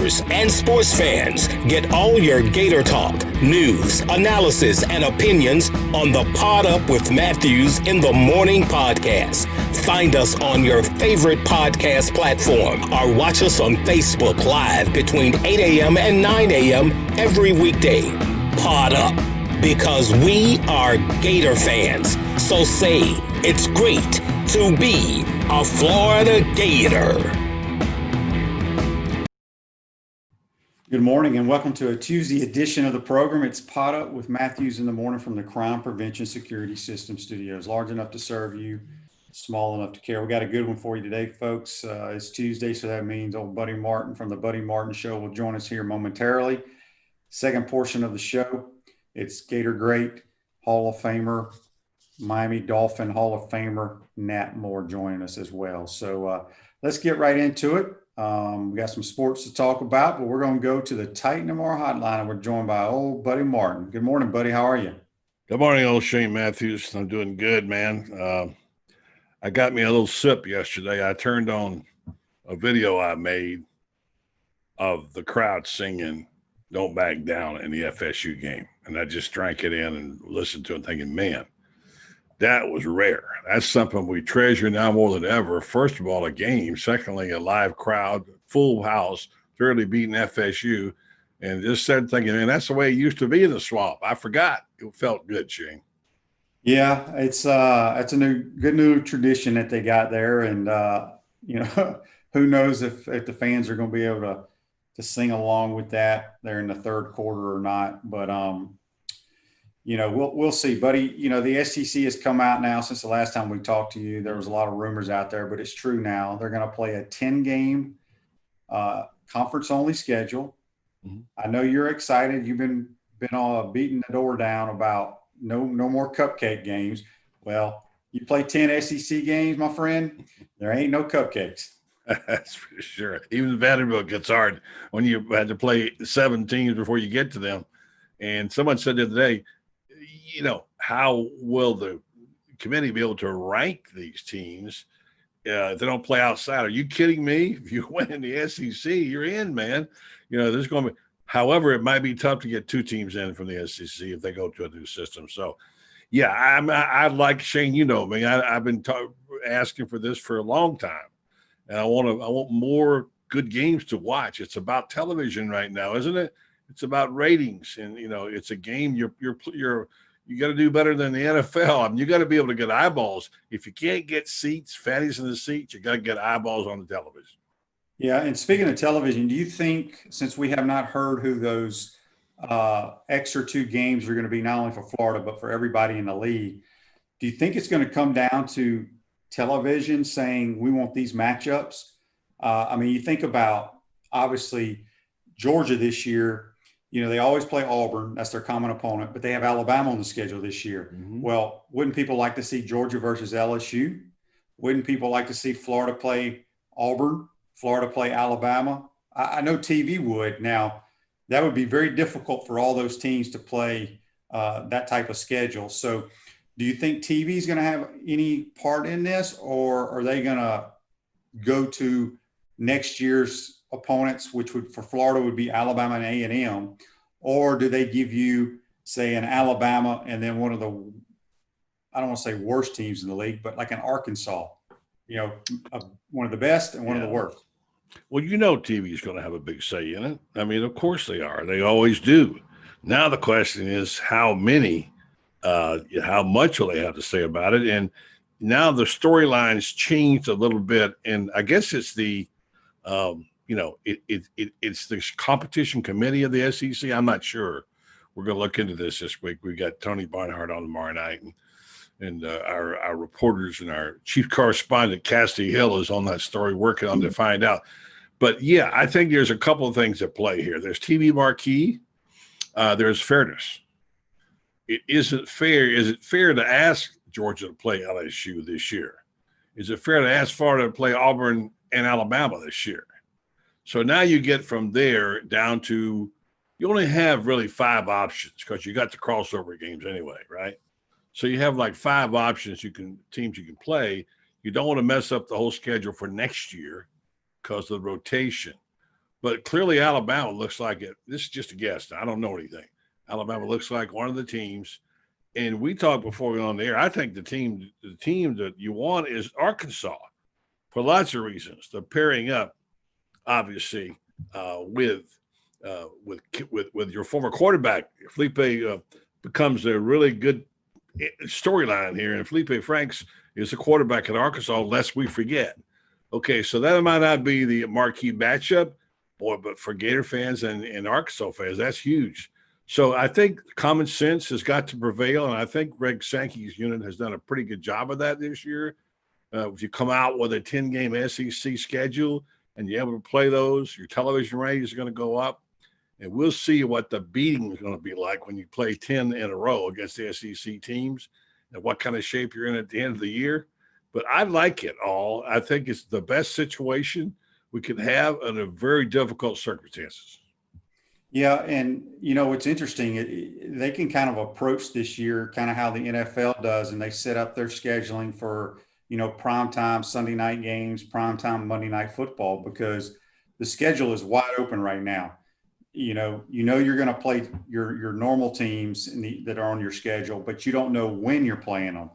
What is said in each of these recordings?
Gators and sports fans get all your Gator talk, news, analysis, and opinions on the PodUp with Matthews in the Morning podcast. Find us on your favorite podcast platform or watch us on Facebook Live between 8 a.m. and 9 a.m. every weekday. PodUp, because we are Gator fans. So say it's great to be a Florida Gator. Good morning and welcome to a Tuesday edition of the program. It's PodUp with Matthews in the Morning from the Crime Prevention Security System Studios. Large enough to serve you, small enough to care. We got a good one for you today, folks. It's Tuesday, so that means old Buddy Martin from the Buddy Martin Show will join us here momentarily. Second portion of the show, it's Gator Great, Hall of Famer, Miami Dolphin Hall of Famer, Nat Moore joining us as well. So let's get right into it. We got some sports to talk about, but we're going to go to the Titan MR hotline, and we're joined by old Buddy Martin. Good morning, buddy. How are you? Good morning, old Shane Matthews. I'm doing good, man. I got me a little sip yesterday. I turned on a video I made of the crowd singing "Don't Back Down" in the FSU game, and I just drank it in and listened to it thinking, man, that was rare. That's something we treasure now more than ever. First of all, a game. Secondly, a live crowd, full house, thoroughly beating FSU. And just started thinking, man, that's the way it used to be in the Swamp. I forgot. It felt good, Shane. Yeah, it's a good new tradition that they got there. And, who knows if the fans are going to be able to sing along with that there in the third quarter or not. But, we'll see, buddy. The SEC has come out now since the last time we talked to you. There was a lot of rumors out there, but it's true now. They're going to play a 10-game conference-only schedule. Mm-hmm. I know you're excited. You've been beating the door down about no more cupcake games. Well, you play 10 SEC games, my friend, there ain't no cupcakes. That's for sure. Even Vanderbilt gets hard when you had to play 7 teams before you get to them. And someone said the other day, how will the committee be able to rank these teams if they don't play outside? Are you kidding me? If you win in the SEC, you're in, man. There's going to be – however, it might be tough to get 2 teams in from the SEC if they go to a new system. So, yeah, I'd like – Shane, I've been asking for this for a long time, and I want more good games to watch. It's about television right now, isn't it? It's about ratings, and it's a game. You got to do better than the NFL. I mean, you got to be able to get eyeballs. If you can't get seats, fatties in the seats, you got to get eyeballs on the television. Yeah, and speaking of television, do you think, since we have not heard who those extra 2 games are going to be, not only for Florida but for everybody in the league, do you think it's going to come down to television saying we want these matchups? You think about obviously Georgia this year. They always play Auburn. That's their common opponent, but they have Alabama on the schedule this year. Mm-hmm. Well, wouldn't people like to see Georgia versus LSU? Wouldn't people like to see Florida play Auburn, Florida play Alabama? I know TV would. Now, that would be very difficult for all those teams to play that type of schedule. So do you think TV is going to have any part in this, or are they going to go to next year's opponents, which would for Florida would be Alabama and A&M, or do they give you, say, an Alabama and then one of the, I don't want to say worst teams in the league, but like an Arkansas, one of the best and one of the worst? Well, TV is going to have a big say in it. I mean, of course they are. They always do. Now the question is how many, how much will they have to say about it? And now the storylines changed a little bit, and I guess it's the it's the competition committee of the SEC. I'm not sure. We're going to look into this week. We got Tony Barnhart on tomorrow night, and our reporters and our chief correspondent Cassidy Hill is on that story working on to find out. But yeah, I think there's a couple of things at play here. There's TV marquee. There's fairness. It isn't fair. Is it fair to ask Georgia to play LSU this year? Is it fair to ask Florida to play Auburn and Alabama this year? So now you get from there down to you only have really 5 options because you got the crossover games anyway, right? So you have like 5 options teams you can play. You don't want to mess up the whole schedule for next year because of the rotation. But clearly Alabama looks like it. This is just a guess. I don't know anything. Alabama looks like one of the teams. And we talked before we went on the air. I think the team that you want is Arkansas for lots of reasons. The pairing up, obviously, with your former quarterback, Felipe becomes a really good storyline here. And Felipe Franks is a quarterback at Arkansas, lest we forget. Okay, so that might not be the marquee matchup, boy, but for Gator fans and Arkansas fans, that's huge. So I think common sense has got to prevail, and I think Greg Sankey's unit has done a pretty good job of that this year. If you come out with a 10-game SEC schedule and you're able to play those, your television ratings are going to go up, and we'll see what the beating is going to be like when you play 10 in a row against the SEC teams and what kind of shape you're in at the end of the year. But I like it all. I think it's the best situation we could have under very difficult circumstances. Yeah, and what's interesting, they can kind of approach this year kind of how the NFL does, and they set up their scheduling for primetime Sunday night games, primetime Monday night football, because the schedule is wide open right now. You're going to play your normal teams that are on your schedule, but you don't know when you're playing them,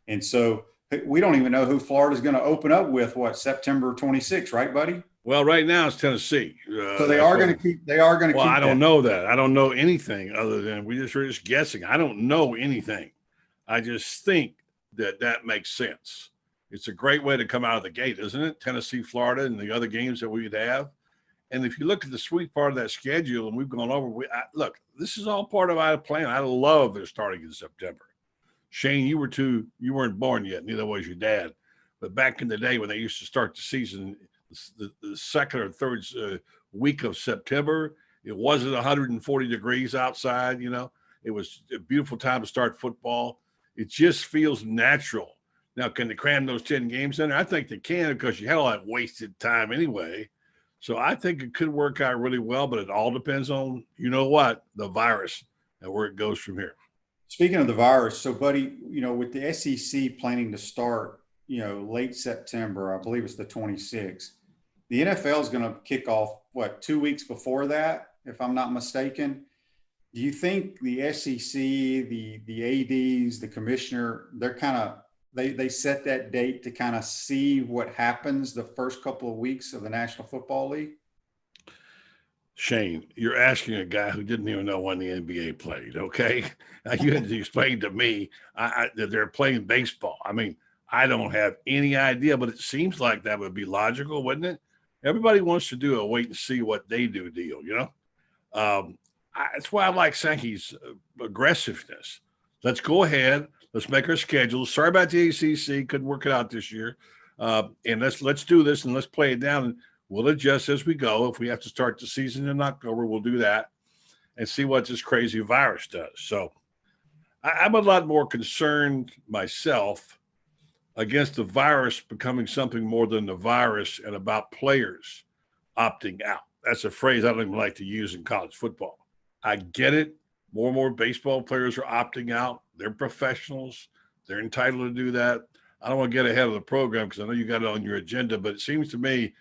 and so we don't even know who Florida's going to open up with. September 26th, right, buddy? Well, right now it's Tennessee. So they are going to keep. They are going to. Well, keep I don't know that. I don't know anything other than we're just guessing. I don't know anything. I just think that makes sense. It's a great way to come out of the gate, isn't it? Tennessee, Florida, and the other games that we'd have. And if you look at the sweet part of that schedule, and we've gone over, look, this is all part of our plan. I love their starting in September. Shane, you weren't born yet. Neither was your dad. But back in the day when they used to start the season, the second or third week of September, it wasn't 140 degrees outside. It was a beautiful time to start football. It just feels natural. Now, can they cram those 10 games in there? I think they can, because you had all that wasted time anyway. So I think it could work out really well, but it all depends on, the virus and where it goes from here. Speaking of the virus, so buddy, with the SEC planning to start, late September, I believe it's the 26th. The NFL is going to kick off, 2 weeks before that, if I'm not mistaken. Do you think the SEC, the ADs, the commissioner, they're kind of, they set that date to kind of see what happens the first couple of weeks of the National Football League? Shane, you're asking a guy who didn't even know when the NBA played, okay? Now, you had to explain to me that they're playing baseball. I mean, I don't have any idea, but it seems like that would be logical, wouldn't it? Everybody wants to do a wait and see what they do deal, That's why I like Sankey's aggressiveness. Let's go ahead. Let's make our schedule. Sorry about the ACC. Couldn't work it out this year. And let's do this, and let's play it down. And we'll adjust as we go. If we have to start the season in October, we'll do that and see what this crazy virus does. So I'm a lot more concerned myself against the virus becoming something more than the virus and about players opting out. That's a phrase I don't even like to use in college football. I get it. More and more baseball players are opting out. They're professionals. They're entitled to do that. I don't want to get ahead of the program because I know you got it on your agenda, but it seems to me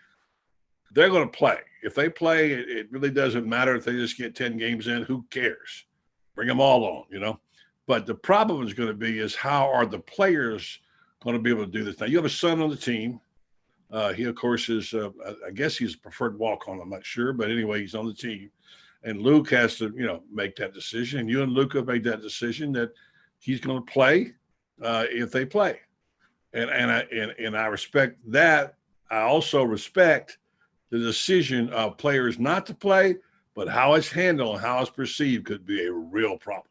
they're going to play. If they play, it really doesn't matter if they just get 10 games in. Who cares? Bring them all on, But the problem is going to be is how are the players going to be able to do this? Now, you have a son on the team. He, of course, is, I guess he's a preferred walk-on. I'm not sure. But anyway, he's on the team. And Luke has to, make that decision. And you and Luke have made that decision that he's going to play if they play. And I respect that. I also respect the decision of players not to play, but how it's handled and how it's perceived could be a real problem.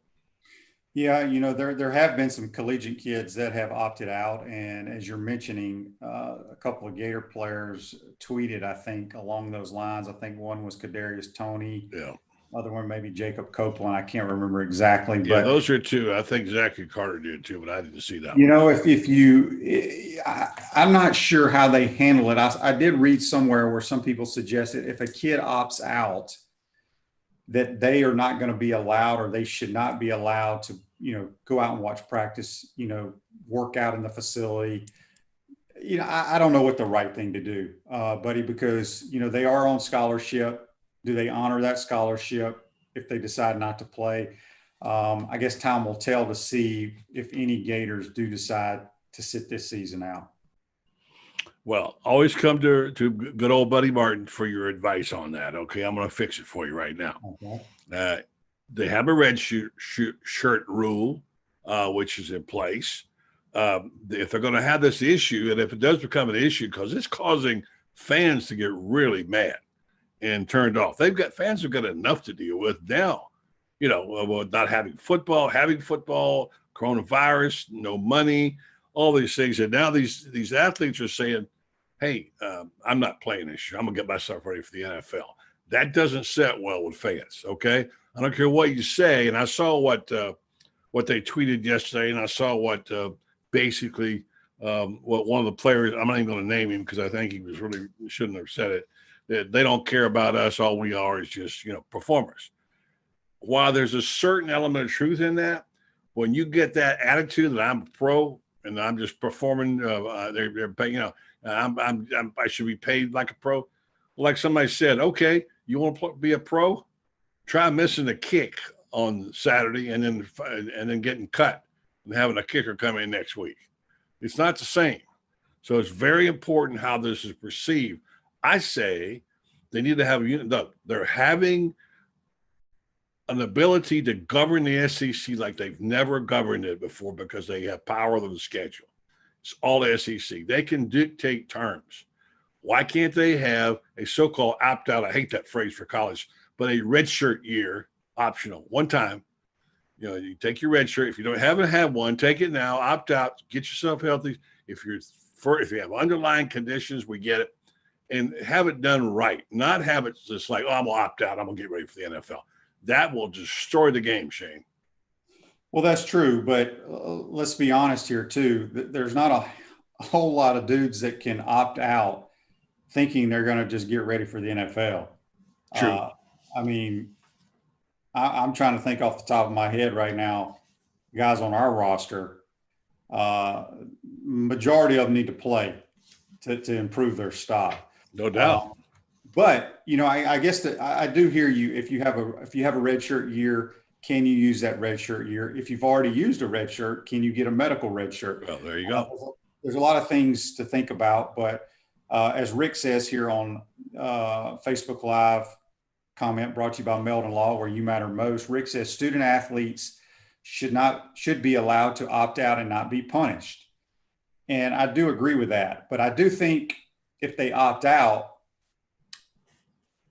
Yeah, there have been some collegiate kids that have opted out. And as you're mentioning, a couple of Gator players tweeted, I think, along those lines. I think one was Kadarius Toney. Yeah. Other one maybe Jacob Copeland. I can't remember exactly. Yeah, but those are two. I think Zachary Carter did too, but I didn't see that. I'm not sure how they handle it. I did read somewhere where some people suggested if a kid opts out, that they are not going to be allowed, or they should not be allowed to, go out and watch practice, work out in the facility. I don't know what the right thing to do, buddy, because, they are on scholarship. Do they honor that scholarship if they decide not to play? I guess time will tell to see if any Gators do decide to sit this season out. Well, always come to good old Buddy Martin for your advice on that. Okay, I'm going to fix it for you right now. Okay. They have a red shirt rule, which is in place. If they're going to have this issue, and if it does become an issue, because it's causing fans to get really mad and turned off. Fans have got enough to deal with now. Not having football, coronavirus, no money, all these things. And now these athletes are saying, hey, I'm not playing this year. I'm going to get myself ready for the NFL. That doesn't set well with fans, okay? I don't care what you say. And I saw what they tweeted yesterday, and I saw what basically what one of the players, I'm not even going to name him because I think he was really shouldn't have said it, that they don't care about us. All we are is just, performers. While there's a certain element of truth in that, when you get that attitude that I'm a pro and I'm just performing, they're paying, I should be paid like a pro. Like somebody said, okay, you want to be a pro? Try missing a kick on Saturday and then getting cut and having a kicker come in next week. It's not the same. So it's very important how this is perceived. I say they need to have they're having an ability to govern the SEC like they've never governed it before because they have power over the schedule. It's all SEC. They can dictate terms. Why can't they have a so-called opt-out? I hate that phrase for college, but a redshirt year optional one time. You take your red shirt. If you haven't had one, take it now, opt out, get yourself healthy. If you have underlying conditions, we get it. And have it done right, not have it just like, I'm going to opt out, I'm going to get ready for the NFL. That will destroy the game, Shane. Well, that's true, but let's be honest here too. There's not a whole lot of dudes that can opt out thinking they're going to just get ready for the NFL. True. I'm trying to think off the top of my head right now, guys on our roster, majority of them need to play to improve their stock. No doubt. But I guess that I do hear you. If you have a red shirt year, can you use that red shirt year? If you've already used a red shirt, can you get a medical red shirt? Well, there you go. There's a lot of things to think about, but as Rick says here on Facebook Live, comment brought to you by Meldon Law, where you matter most. Rick says student athletes should be allowed to opt out and not be punished. And I do agree with that, but I do think if they opt out,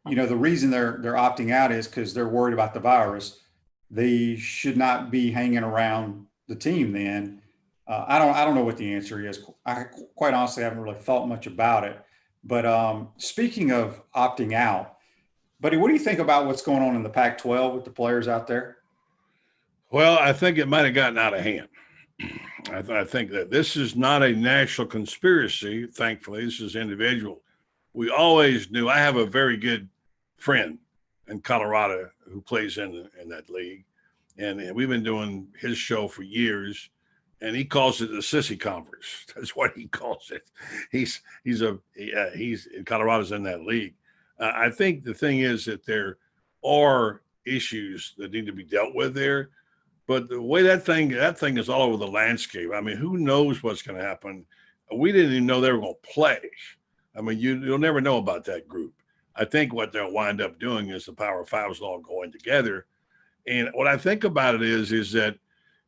the reason they're opting out is because they're worried about the virus. They should not be hanging around the team then. I don't know what the answer is. I quite honestly haven't really thought much about it. But speaking of opting out, buddy, what do you think about what's going on in the Pac-12 with the players out there? Well, I think it might have gotten out of hand. I think that this is not a national conspiracy, thankfully. This is individual. We always knew. I have a very good friend in Colorado who plays in that league, and we've been doing his show for years, and he calls it the sissy conference. That's what he calls it. He's in Colorado's in that league. I think the thing is that there are issues that need to be dealt with there. But the way that thing is all over the landscape. I mean, who knows what's going to happen? We didn't even know they were going to play. I mean, you'll never know about that group. I think what they'll wind up doing is the Power Fives all going together. And what I think about it is that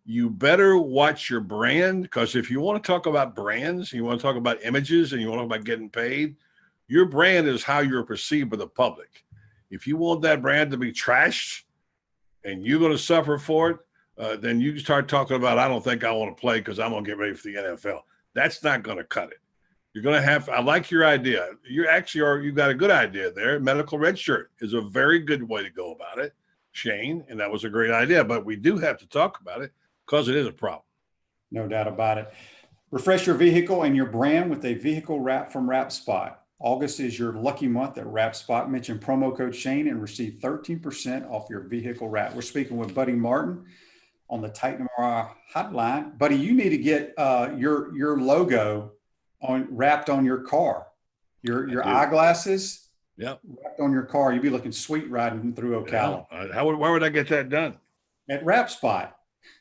you better watch your brand, because if you want to talk about brands, you want to talk about images, and you want to talk about getting paid, your brand is how you're perceived by the public. If you want that brand to be trashed and you're going to suffer for it, then you start talking about, I don't think I want to play because I'm going to get ready for the NFL. That's not going to cut it. You're going to have, I like your idea. You've got a good idea there. Medical red shirt is a very good way to go about it, Shane, and that was a great idea. But we do have to talk about it because it is a problem. No doubt about it. Refresh your vehicle and your brand with a vehicle wrap from WrapSpot. August is your lucky month at WrapSpot. Mention promo code Shane and receive 13% off your vehicle wrap. We're speaking with Buddy Martin on the Titan hotline. Buddy, you need to get your logo wrapped on your car. Your eyeglasses Yep. wrapped on your car. You'd be looking sweet riding through Ocala. Yeah. Where would I get that done? At Wrap Spot.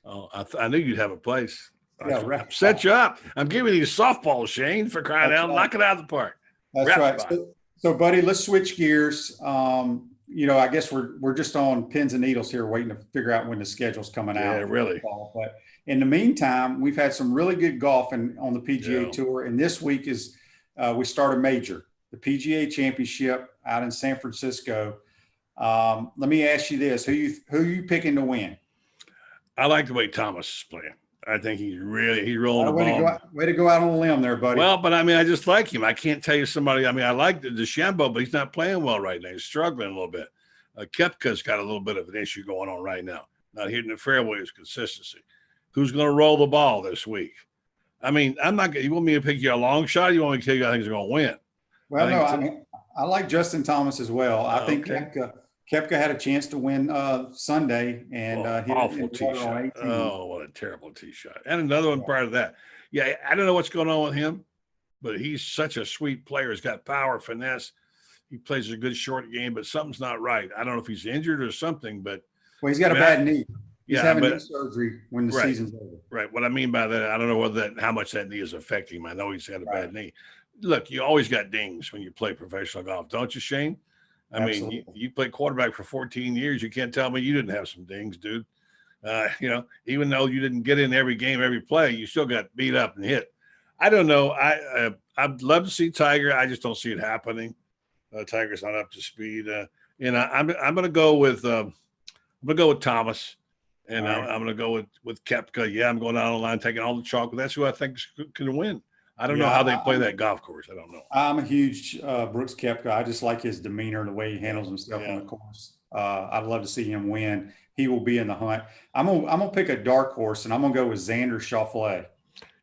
Oh, I knew you'd have a place. Yeah, I Wrap set Spot. you up. I'm giving you softball, Shane, for crying That's out. right. Knock it out of the park. That's Wrap right. Spot. So, buddy, let's switch gears. I guess we're just on pins and needles here, waiting to figure out when the schedule's coming out. Yeah, really. But in the meantime, we've had some really good golf on the PGA Tour, and this week is we start a major, the PGA Championship out in San Francisco. Let me ask you this: who you picking to win? I like the way Thomas is playing. I think he's rolling the ball. Way to go out on a limb there, buddy. Well, but I mean, I just like him. I can't tell you somebody. I mean, I like the DeChambeau, but he's not playing well right now. He's struggling a little bit. Koepka's got a little bit of an issue going on right now. Not hitting the fairway is consistency. Who's going to roll the ball this week? I mean, I'm not. You want me to pick you a long shot? Or you want me to tell you I think he's going to win? Well, I like Justin Thomas as well. I think Koepka had a chance to win Sunday and hit awful it tee shot. 18. Oh, what a terrible tee shot. And another one prior to that. Yeah, I don't know what's going on with him, but he's such a sweet player. He's got power, finesse. He plays a good short game, but something's not right. I don't know if he's injured or something, but he's got a bad knee. He's having knee surgery when the season's over. Right. What I mean by that, I don't know how much that knee is affecting him. I know he's had a bad knee. Look, you always got dings when you play professional golf, don't you, Shane? I mean, you played quarterback for 14 years. You can't tell me you didn't have some dings, dude. Even though you didn't get in every game, every play, you still got beat up and hit. I don't know. I'd love to see Tiger. I just don't see it happening. Tiger's not up to speed. I'm going to go with Thomas, and I'm going to go with Koepka. Yeah, I'm going down the line, taking all the chalk. But that's who I think can win. I don't know how they play that golf course. I don't know. I'm a huge Brooks Koepka. I just like his demeanor and the way he handles himself on the course. I'd love to see him win. He will be in the hunt. I'm gonna pick a dark horse, and I'm gonna go with Xander Schauffele.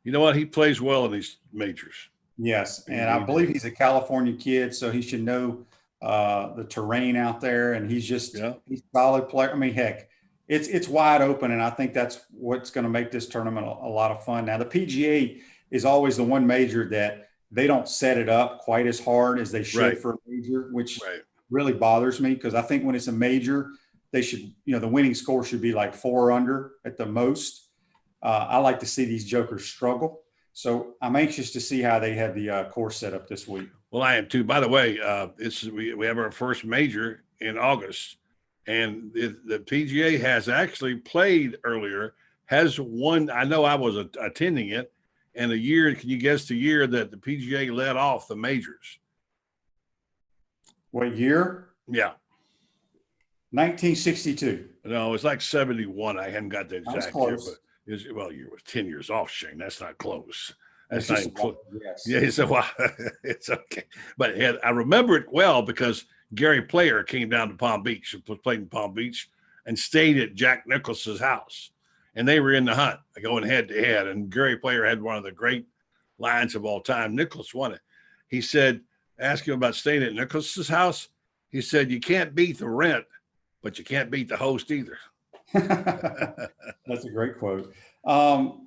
You know what? He plays well in these majors. Yes, and I believe he's a California kid, so he should know the terrain out there, and he's he's a solid player. I mean, heck, it's wide open, and I think that's what's going to make this tournament a lot of fun. Now, the PGA is always the one major that they don't set it up quite as hard as they should for a major, which really bothers me, because I think when it's a major, they should, the winning score should be like 4 under at the most. I like to see these jokers struggle. So I'm anxious to see how they have the course set up this week. Well, I am too. By the way, we have our first major in August, and the PGA has actually played earlier, has won. I know I was attending it. And the year, can you guess the year that the PGA led off the majors? What year? Yeah. 1962. No, it's like 71. I hadn't got the exact year, but you were 10 years off, Shane. That's not close. That's not close. Yes. Yeah, so it's okay. But I remember it well because Gary Player came down to Palm Beach, played in Palm Beach, and stayed at Jack Nicklaus's house. And they were in the hunt, going head to head. And Gary Player had one of the great lines of all time. Nicklaus won it. He said, ask him about staying at Nicklaus's house. He said, you can't beat the rent, but you can't beat the host either. That's a great quote. Now,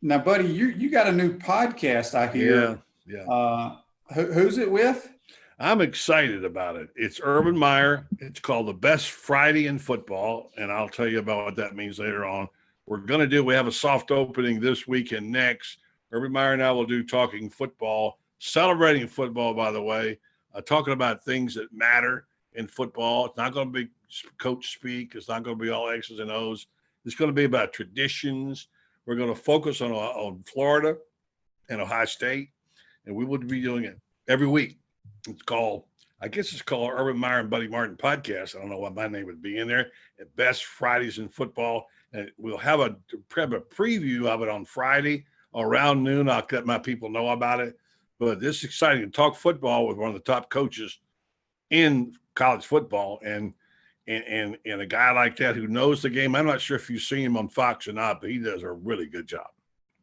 buddy, you got a new podcast, I hear. Yeah. Who's it with? I'm excited about it. It's Urban Meyer. It's called The Best Friday in Football, and I'll tell you about what that means later on. We have a soft opening this week and next. Urban Meyer and I will do talking football, celebrating football, by the way, talking about things that matter in football. It's not going to be coach speak. It's not going to be all X's and O's. It's going to be about traditions. We're going to focus on Florida and Ohio State, and we will be doing it every week. It's called Urban Meyer and Buddy Martin Podcast. I don't know what my name would be in there. At Best Fridays in Football. And we'll have a preview of it on Friday around noon. I'll let my people know about it. But this is exciting to talk football with one of the top coaches in college football and a guy like that who knows the game. I'm not sure if you've seen him on Fox or not, but he does a really good job.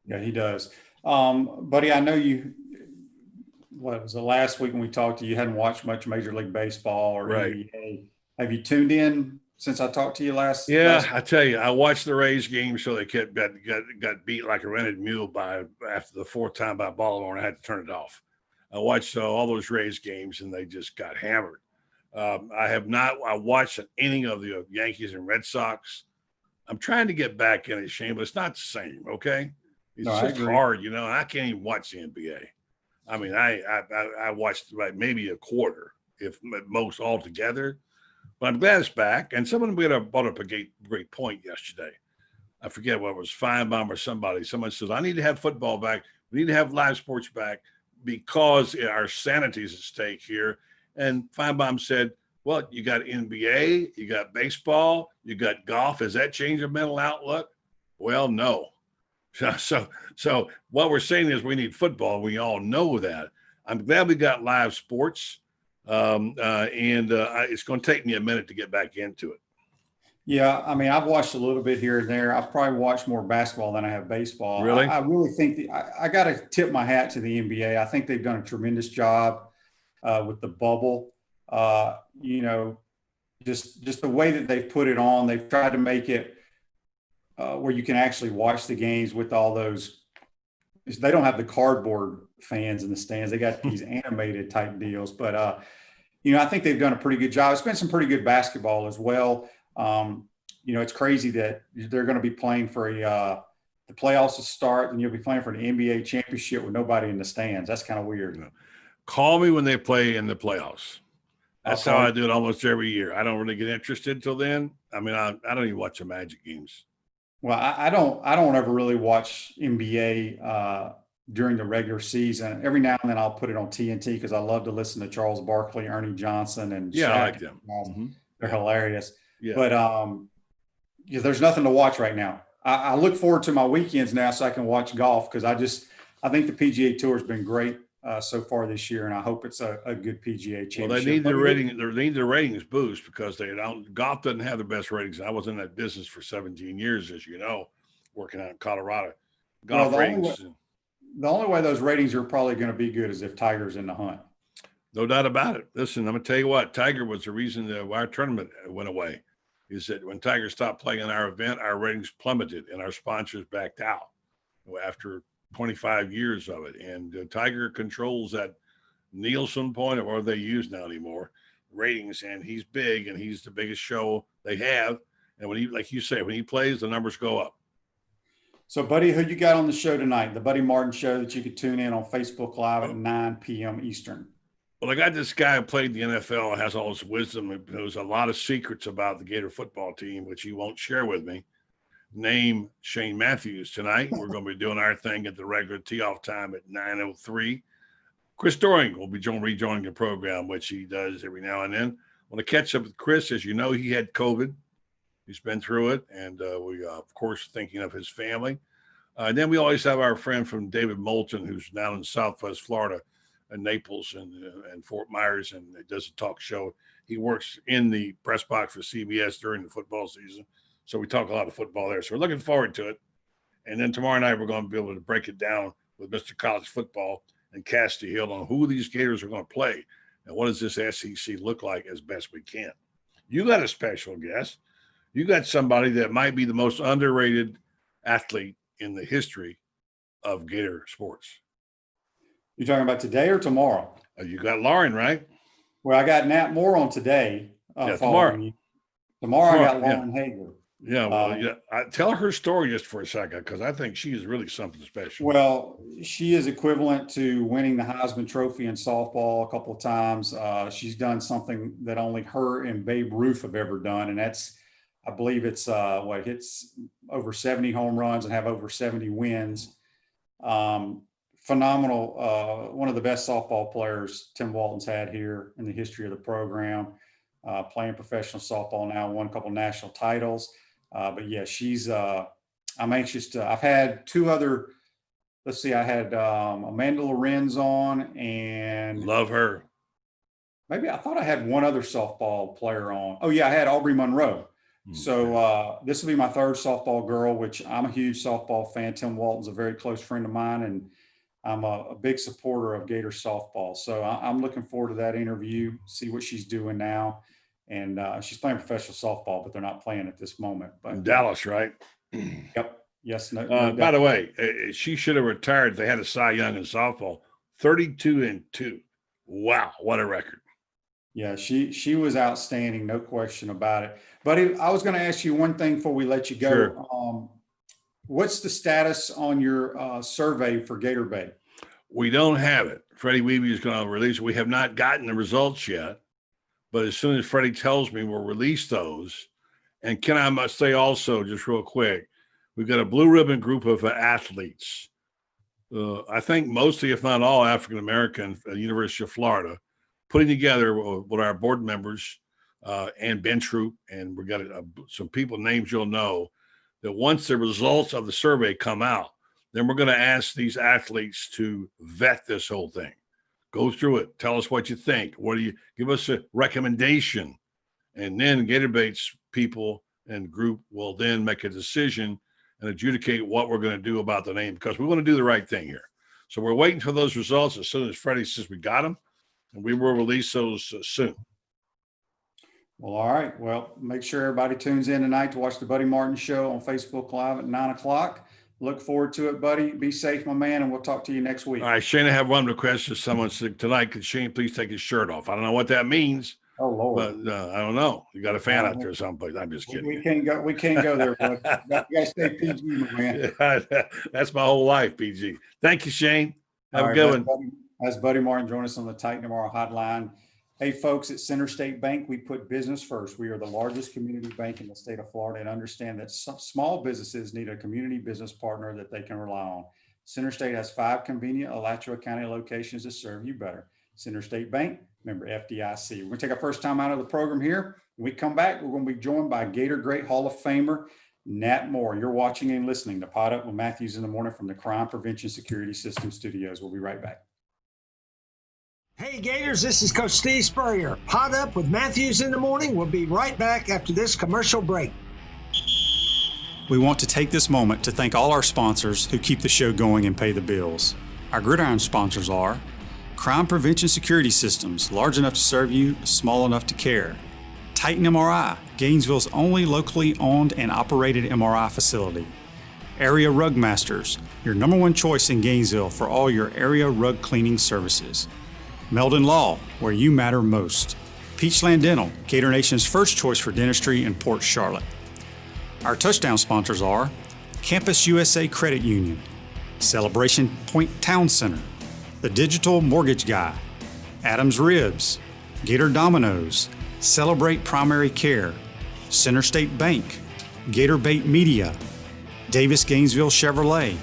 Yeah, he does. Buddy, I know what was the last week when we talked to you, hadn't watched much Major League Baseball or NBA. Have you tuned in since I talked to you last? Yeah, I tell you, I watched the Rays game, so they got beat like a rented mule after the fourth time by Baltimore, and I had to turn it off. I watched all those Rays games, and they just got hammered. I watched an inning of the Yankees and Red Sox. I'm trying to get back in it, Shane, but it's not the same. Okay, it's just hard, I can't even watch the NBA. I mean, I watched like maybe a quarter, if at most altogether. But I'm glad it's back. And someone brought up a great point yesterday. I forget what it was, Feinbaum or somebody. Someone says, I need to have football back. We need to have live sports back because our sanity is at stake here. And Feinbaum said, well, you got NBA, you got baseball, you got golf. Has that changed your mental outlook? Well, no. So what we're saying is we need football. We all know that. I'm glad we got live sports. It's going to take me a minute to get back into it. Yeah, I mean, I've watched a little bit here and there. I've probably watched more basketball than I have baseball. Really? I really think I got to tip my hat to the NBA. I think they've done a tremendous job with the bubble. Just the way that they've put it on. They've tried to make it where you can actually watch the games with all those. They don't have the cardboard fans in the stands. They got these animated type deals. But, I think they've done a pretty good job. It's been some pretty good basketball as well. It's crazy that they're going to be playing for the playoffs to start, and you'll be playing for an NBA championship with nobody in the stands. That's kind of weird. Call me when they play in the playoffs. That's how I do it almost every year. I don't really get interested till then. I mean, I don't even watch the Magic games. Well, I don't ever really watch NBA during the regular season. Every now and then I'll put it on TNT because I love to listen to Charles Barkley, Ernie Johnson, and Shaq. I like them. Mm-hmm. They're hilarious. Yeah. But there's nothing to watch right now. I look forward to my weekends now so I can watch golf because I think the PGA Tour has been great so far this year, and I hope it's a good PGA championship. Well, they need the ratings boost because golf doesn't have the best ratings. I was in that business for 17 years, as you know, working out in Colorado. Golf ratings. The only way those ratings are probably going to be good is if Tiger's in the hunt. No doubt about it. Listen, I'm going to tell you what, Tiger was the reason that our tournament went away, is that when Tiger stopped playing in our event, our ratings plummeted and our sponsors backed out after 25 years of it. And Tiger controls that Nielsen point, or what they use now anymore, ratings, and he's big and he's the biggest show they have. And when he, like you say, when he plays, the numbers go up. So, Buddy, who you got on the show tonight? The Buddy Martin Show that you could tune in on Facebook Live at 9 p.m. Eastern. Well, I got this guy who played the NFL, has all this wisdom, and knows a lot of secrets about the Gator football team, which he won't share with me. Name Shane Matthews tonight. We're going to be doing our thing at the regular tee-off time at 9:03. Chris Doring will be rejoining the program, which he does every now and then. I want to catch up with Chris. As you know, he had COVID. He's been through it, and we, of course, thinking of his family. And then we always have our friend from David Moulton, who's down in Southwest Florida, in Naples and Fort Myers, and does a talk show. He works in the press box for CBS during the football season, so we talk a lot of football there. So we're looking forward to it. And then tomorrow night, we're going to be able to break it down with Mr. College Football and Cassidy Hill on who these Gators are going to play and what does this SEC look like as best we can. You got a special guest. You got somebody that might be the most underrated athlete in the history of Gator sports. You talking about today or tomorrow? You got Lauren, right? Well, I got Nat Moore on today. Tomorrow. Tomorrow I got Lauren Hager. Yeah, well, tell her story just for a second, because I think she is really something special. Well, she is equivalent to winning the Heisman Trophy in softball a couple of times. She's done something that only her and Babe Ruth have ever done, and that's, I believe it's hits over 70 home runs and have over 70 wins. Phenomenal, one of the best softball players Tim Walton's had here in the history of the program, playing professional softball now, won a couple national titles. But yeah, she's, I'm anxious to, I've had two other, let's see, I had Amanda Lorenz on, and love her. Maybe I thought I had one other softball player on. Oh yeah, I had Aubrey Monroe. So this will be my third softball girl, which I'm a huge softball fan. Tim Walton's a very close friend of mine, and I'm a big supporter of Gator softball. So I'm looking forward to that interview, see what she's doing now. And she's playing professional softball, but they're not playing at this moment. But in Dallas, right? Yep. Yes. No, by the way, she should have retired. They had a Cy Young in softball 32-2. Wow, what a record. Yeah, she was outstanding, no question about it. But I was going to ask you one thing before we let you go. Sure. What's the status on your survey for Gator Bay? We don't have it. Freddie Weeby is going to release it. We have not gotten the results yet, but as soon as Freddie tells me, we'll release those. And I must say also, just real quick, we've got a blue ribbon group of athletes. I think mostly, if not all, African-American at the University of Florida, putting together with our board members and bench troop, and we've got some people, names you'll know, that once the results of the survey come out, then we're going to ask these athletes to vet this whole thing. Go through it. Tell us what you think. What do you give us a recommendation? And then Gator Bait's people and group will then make a decision and adjudicate what we're going to do about the name, because we want to do the right thing here. So we're waiting for those results. As soon as Freddie says we got them, and we will release those soon. Well, all right. Well, make sure everybody tunes in tonight to watch the Buddy Martin Show on Facebook Live at 9 o'clock. Look forward to it, buddy. Be safe, my man, and we'll talk to you next week. All right, Shane, I have one request. If someone said tonight, could Shane please take his shirt off? I don't know what that means. Oh, Lord. But I don't know. You got a fan out there someplace. I'm just kidding. We can't go there, bud. You got to stay PG, my man. That's my whole life, PG. Thank you, Shane. Have All a good one. That's Buddy Martin. Join us on the Titan Tomorrow hotline. Hey, folks, at Center State Bank, we put business first. We are the largest community bank in the state of Florida and understand that some small businesses need a community business partner that they can rely on. Center State has 5 convenient Alachua County locations to serve you better. Center State Bank, member FDIC. We're going to take our first time out of the program here. When we come back, we're going to be joined by Gator Great Hall of Famer, Nat Moore. You're watching and listening to PodUp with Matthews in the Morning from the Crime Prevention Security System Studios. We'll be right back. Hey Gators, this is Coach Steve Spurrier. PodUp with Matthews in the Morning. We'll be right back after this commercial break. We want to take this moment to thank all our sponsors who keep the show going and pay the bills. Our gridiron sponsors are Crime Prevention Security Systems, large enough to serve you, small enough to care. Titan MRI, Gainesville's only locally owned and operated MRI facility. Area Rug Masters, your #1 choice in Gainesville for all your area rug cleaning services. Meldon Law, where you matter most. Peachland Dental, Gator Nation's first choice for dentistry in Port Charlotte. Our touchdown sponsors are Campus USA Credit Union, Celebration Point Town Center, The Digital Mortgage Guy, Adams Ribs, Gator Dominoes, Celebrate Primary Care, Center State Bank, Gator Bait Media, Davis Gainesville Chevrolet,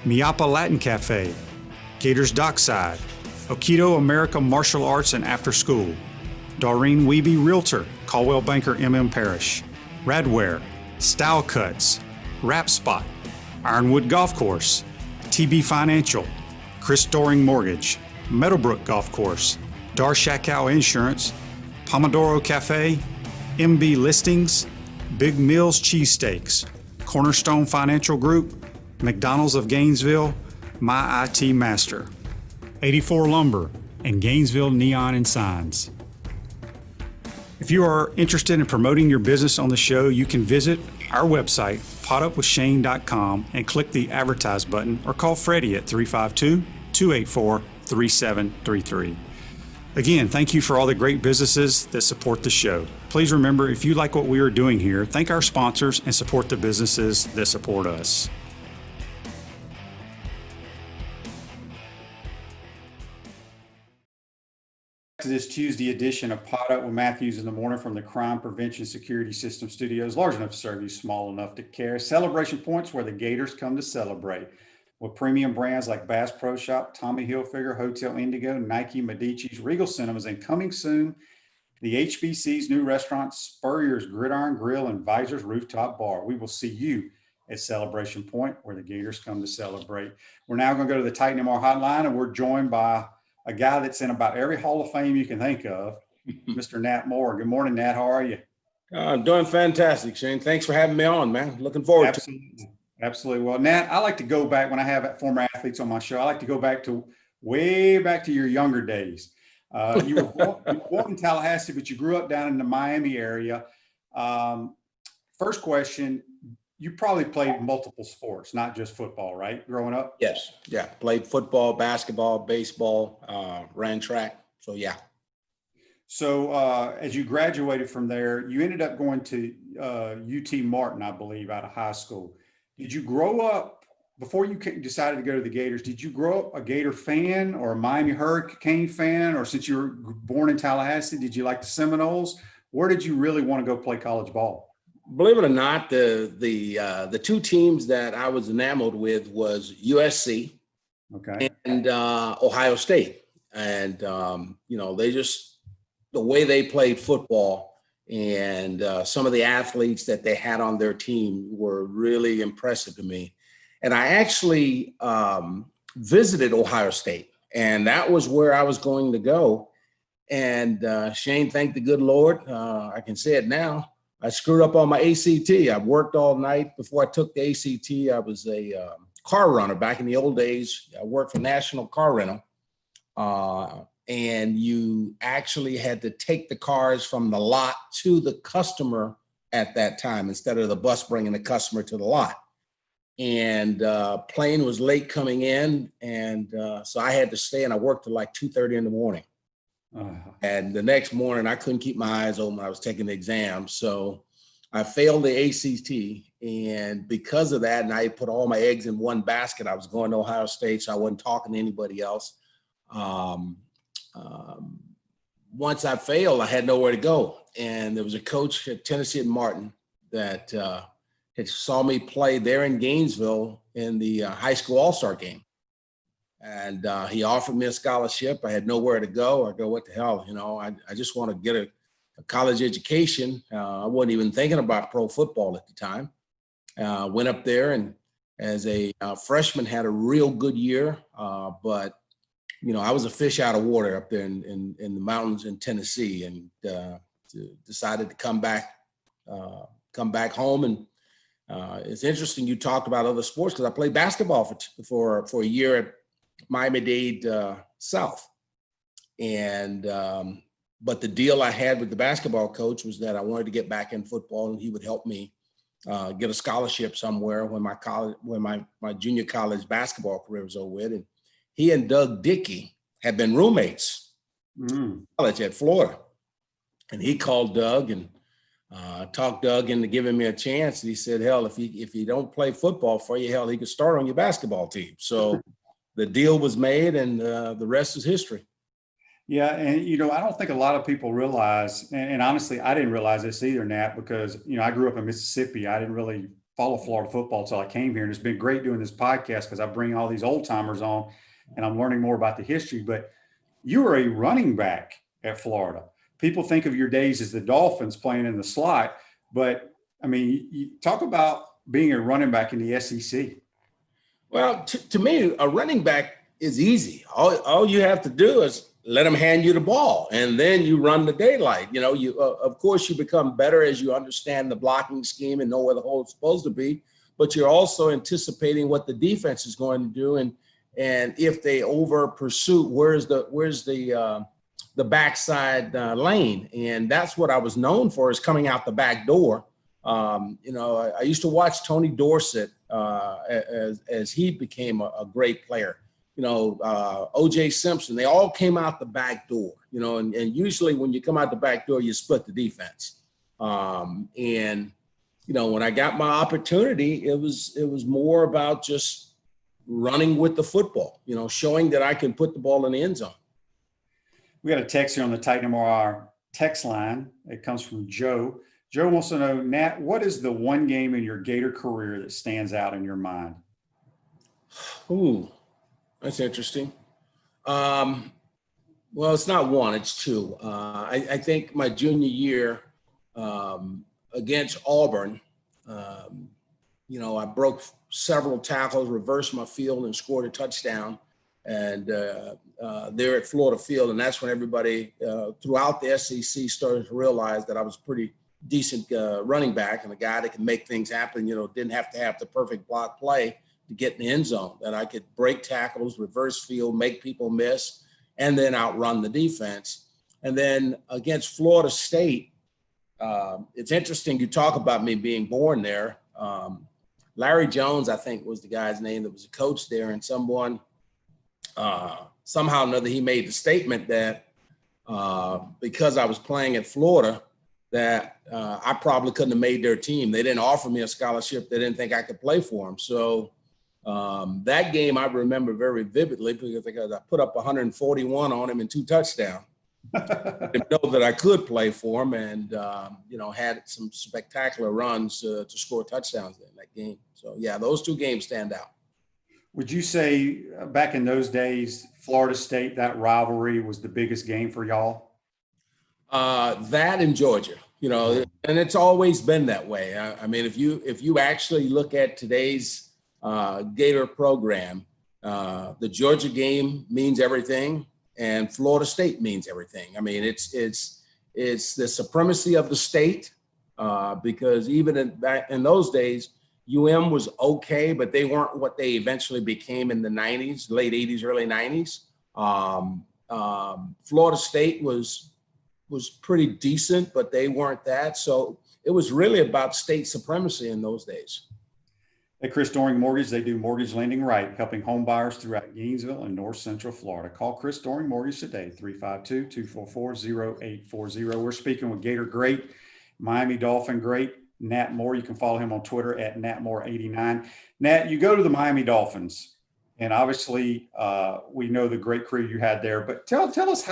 Miapa Latin Cafe, Gators Dockside, Okido America Martial Arts and After School, Doreen Wiebe Realtor, Caldwell Banker MM Parish, Radware, Style Cuts, Wrap Spot, Ironwood Golf Course, TB Financial, Chris Doring Mortgage, Meadowbrook Golf Course, Darshakow Insurance, Pomodoro Cafe, MB Listings, Big Mills Cheesesteaks, Cornerstone Financial Group, McDonald's of Gainesville, My IT Master, 84 Lumber, and Gainesville Neon and Signs. If you are interested in promoting your business on the show, you can visit our website, podupwithshane.com, and click the Advertise button or call Freddie at 352-284-3733. Again, thank you for all the great businesses that support the show. Please remember, if you like what we are doing here, thank our sponsors and support the businesses that support us. To this Tuesday edition of PodUp with Matthews in the Morning from the Crime Prevention Security System Studios, large enough to serve you, small enough to care. Celebration points where the Gators come to celebrate. With premium brands like Bass Pro Shop, Tommy Hilfiger, Hotel Indigo, Nike, Medici's, Regal Cinemas, and coming soon, the HBC's new restaurant, Spurrier's Gridiron Grill and Visor's Rooftop Bar. We will see you at Celebration Point where the Gators come to celebrate. We're now going to go to the Titan MR hotline, and we're joined by a guy that's in about every Hall of Fame you can think of, Mr. Nat Moore. Good morning, Nat. How are you? I'm doing fantastic, Shane. Thanks for having me on, man. Looking forward to it. Absolutely. Well, Nat, I like to go back when I have former athletes on my show. I like to go back to way back to your younger days. You were born in Tallahassee, but you grew up down in the Miami area. First question, you probably played multiple sports, not just football, right? Growing up? Yes. Yeah. Played football, basketball, baseball, ran track. So, yeah. So as you graduated from there, you ended up going to UT Martin, I believe, out of high school. Did you grow up, before you decided to go to the Gators, did you grow up a Gator fan or a Miami Hurricane fan? Or since you were born in Tallahassee, did you like the Seminoles? Where did you really want to go play college ball? Believe it or not, the two teams that I was enamored with was USC Okay. and Ohio State. And, they just, the way they played football and some of the athletes that they had on their team were really impressive to me. And I actually visited Ohio State, and that was where I was going to go. And Shane, thank the good Lord, I can say it now, I screwed up on my ACT. I worked all night before I took the ACT. I was a car runner back in the old days. I worked for National Car Rental. And you actually had to take the cars from the lot to the customer at that time instead of the bus bringing the customer to the lot. And plane was late coming in. And so I had to stay, and I worked till like 2:30 in the morning. And the next morning, I couldn't keep my eyes open. I was taking the exam. So I failed the ACT. And because of that, and I put all my eggs in one basket, I was going to Ohio State, so I wasn't talking to anybody else. Once I failed, I had nowhere to go. And there was a coach at Tennessee and Martin that had saw me play there in Gainesville in the high school all-star game. And he offered me a scholarship. I had nowhere to go. I go, what the hell? I just want to get a college education. I wasn't even thinking about pro football at the time. Went up there, and as a freshman had a real good year. But, I was a fish out of water up there in the mountains in Tennessee, and decided to come back home. And it's interesting you talked about other sports, because I played basketball for a year at Miami-Dade South. And but the deal I had with the basketball coach was that I wanted to get back in football, and he would help me get a scholarship somewhere when my junior college basketball career was over with. And he and Doug Dickey had been roommates college at Florida. And he called Doug and talked Doug into giving me a chance. And he said, hell, if he don't play football for you, hell, he could start on your basketball team. So the deal was made, and the rest is history. Yeah. And, I don't think a lot of people realize, and honestly, I didn't realize this either, Nat, because, I grew up in Mississippi. I didn't really follow Florida football until I came here. And it's been great doing this podcast because I bring all these old timers on and I'm learning more about the history. But you were a running back at Florida. People think of your days as the Dolphins playing in the slot, but you talk about being a running back in the SEC. Well, to me, a running back is easy. All you have to do is let them hand you the ball, and then you run the daylight. Of course, you become better as you understand the blocking scheme and know where the hole is supposed to be, but you're also anticipating what the defense is going to do. And if they over pursue, where's the backside lane? And that's what I was known for, is coming out the back door. I used to watch Tony Dorsett as he became a great player. O.J. Simpson, they all came out the back door, and usually when you come out the back door, you split the defense. When I got my opportunity, it was more about just running with the football, showing that I can put the ball in the end zone. We got a text here on the Titan MRR text line. It comes from Joe. Joe wants to know, Nat, what is the one game in your Gator career that stands out in your mind? Ooh, that's interesting. Well, it's not one, it's two. I think my junior year against Auburn, I broke several tackles, reversed my field, and scored a touchdown. And there at Florida Field, and that's when everybody throughout the SEC started to realize that I was pretty decent running back and a guy that can make things happen. Didn't have to have the perfect block play to get in the end zone, that I could break tackles, reverse field, make people miss, and then outrun the defense. And then against Florida State, it's interesting you talk about me being born there. Larry Jones, I think was the guy's name that was a coach there, and someone, somehow or another, he made the statement that because I was playing at Florida, that I probably couldn't have made their team. They didn't offer me a scholarship. They didn't think I could play for them. So that game I remember very vividly because I put up 141 on him and 2 touchdowns. Didn't know that I could play for him, and had some spectacular runs to score touchdowns in that game. So yeah, those 2 games stand out. Would you say back in those days, Florida State, that rivalry was the biggest game for y'all? That in Georgia, and it's always been that way. I mean, if you actually look at today's Gator program, the Georgia game means everything, and Florida State means everything. I mean, it's the supremacy of the state, because even back in those days, was okay, but they weren't what they eventually became in the 90s, late 80s, early 90s. Florida State was pretty decent, but they weren't that. So it was really about state supremacy in those days. At Chris Doring Mortgage, they do mortgage lending right, helping home buyers throughout Gainesville and North Central Florida. Call Chris Doring Mortgage today, 352-244-0840. We're speaking with Gator Great, Miami Dolphin Great, Nat Moore. You can follow him on Twitter at NatMoore89. Nat, you go to the Miami Dolphins, and obviously we know the great career you had there, but tell us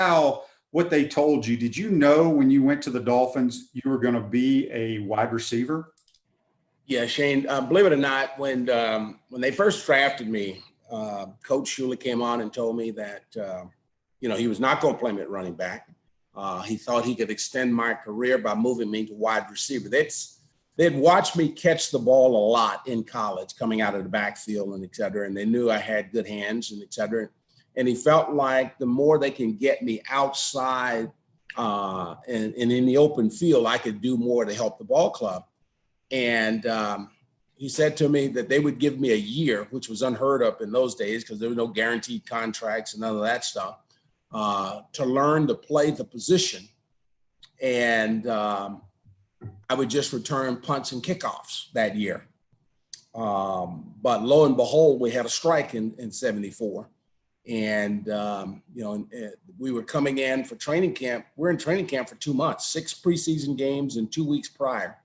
what they told you. Did you know when you went to the Dolphins you were going to be a wide receiver? Yeah, Shane, believe it or not, when they first drafted me, Coach Shula came on and told me that, he was not going to play me at running back. He thought he could extend my career by moving me to wide receiver. They'd watched me catch the ball a lot in college, coming out of the backfield and et cetera, and they knew I had good hands and et cetera. And he felt like the more they can get me outside and in the open field, I could do more to help the ball club. And he said to me that they would give me a year, which was unheard of in those days because there were no guaranteed contracts and none of that stuff, to learn to play the position. And I would just return punts and kickoffs that year. But lo and behold, we had a strike in 74. And, we were coming in for training camp. We're in training camp for 2 months, 6 preseason games and 2 weeks prior.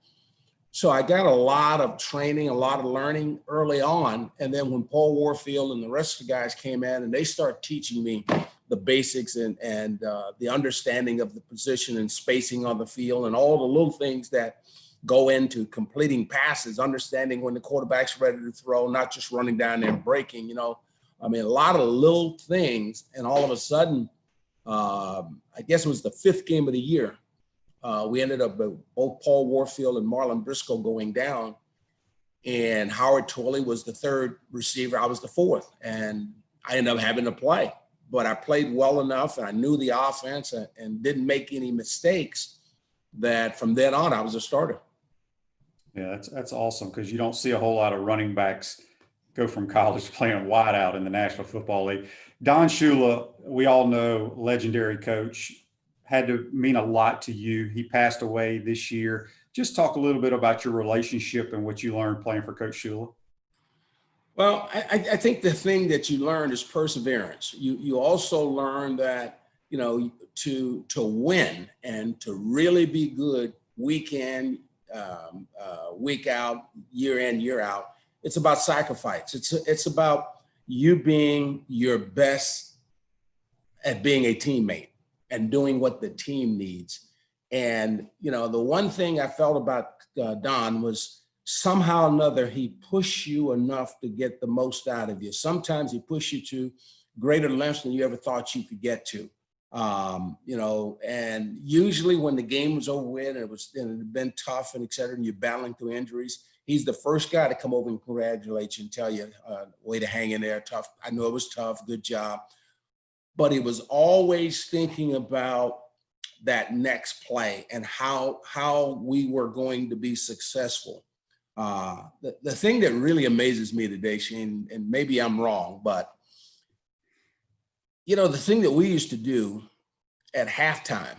So I got a lot of training, a lot of learning early on. And then when Paul Warfield and the rest of the guys came in and they start teaching me the basics and the understanding of the position and spacing on the field and all the little things that go into completing passes, understanding when the quarterback's ready to throw, not just running down there and breaking, a lot of little things. And all of a sudden, I guess it was the 5th game of the year. We ended up with both Paul Warfield and Marlon Briscoe going down, and Howard Tolley was the 3rd receiver. I was the 4th, and I ended up having to play. But I played well enough, and I knew the offense and didn't make any mistakes that from then on I was a starter. Yeah, that's awesome because you don't see a whole lot of running backs go from college playing wide out in the National Football League. Don Shula, we all know, legendary coach, had to mean a lot to you. He passed away this year. Just talk a little bit about your relationship and what you learned playing for Coach Shula. Well, I think the thing that you learn is perseverance. You also learn that, to win and to really be good week in, week out, year in, year out, it's about sacrifice. It's about you being your best at being a teammate and doing what the team needs. And, the one thing I felt about Don was somehow or another, he pushed you enough to get the most out of you. Sometimes he pushed you to greater lengths than you ever thought you could get to. And usually when the game was over with and it had been tough and et cetera, and you're battling through injuries, he's the first guy to come over and congratulate you and tell you, way to hang in there, tough. I know it was tough, good job. But he was always thinking about that next play and how we were going to be successful. The thing that really amazes me today, Shane, and maybe I'm wrong, but the thing that we used to do at halftime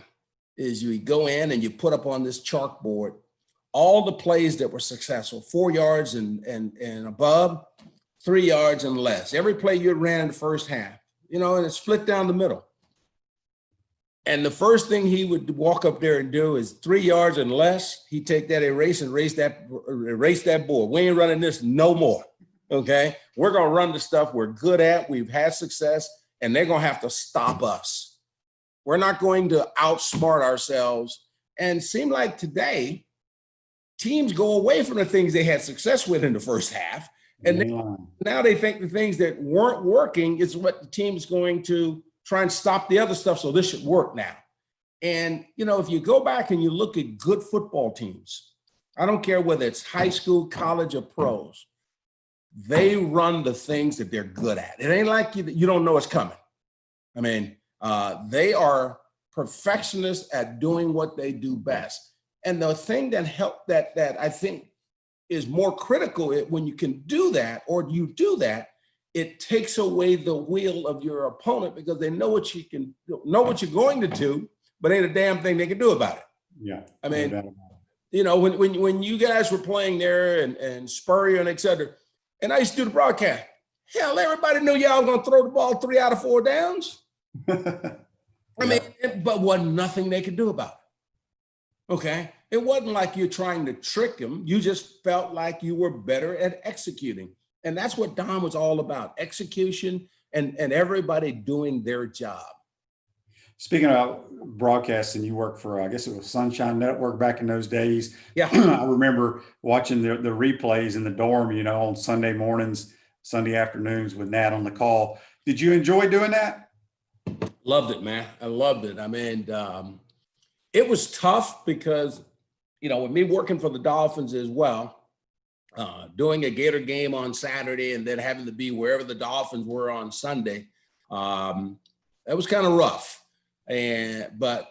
is you go in and you put up on this chalkboard all the plays that were successful, 4 yards and above, 3 yards and less. Every play you ran in the first half, you know, and it's split down the middle. And the first thing he would walk up there and do is 3 yards and less. He'd take that erase that board. We ain't running this no more. Okay. We're going to run the stuff we're good at. We've had success, and they're going to have to stop us. We're not going to outsmart ourselves. And seem like today, teams go away from the things they had success with in the first half. And now they think the things that weren't working is what the team's going to try and stop the other stuff. So this should work now. And, you know, if you go back and you look at good football teams, I don't care whether it's high school, college, or pros, they run the things that they're good at. It ain't like you don't know it's coming. I mean, they are perfectionists at doing what they do best. And the thing that helped that I think is more critical when you can do that, or you do that, it takes away the wheel of your opponent, because they know what you're going to do, but ain't a damn thing they can do about it. Yeah. I mean, you know, when you guys were playing there and Spurrier and et cetera, and I used to do the broadcast, hell, everybody knew y'all was going to throw the ball 3 out of 4 downs. I mean, but wasn't nothing they could do about it. Okay. It wasn't like you're trying to trick them. You just felt like you were better at executing. And that's what Don was all about, execution and everybody doing their job. Speaking of broadcasting, you worked for, I guess it was Sunshine Network back in those days. Yeah. I remember watching the replays in the dorm, you know, on Sunday mornings, Sunday afternoons with Nat on the call. Did you enjoy doing that? Loved it, man. I loved it. I mean, it was tough because, you know, with me working for the Dolphins as well, doing a Gator game on Saturday and then having to be wherever the Dolphins were on Sunday, that was kind of rough. But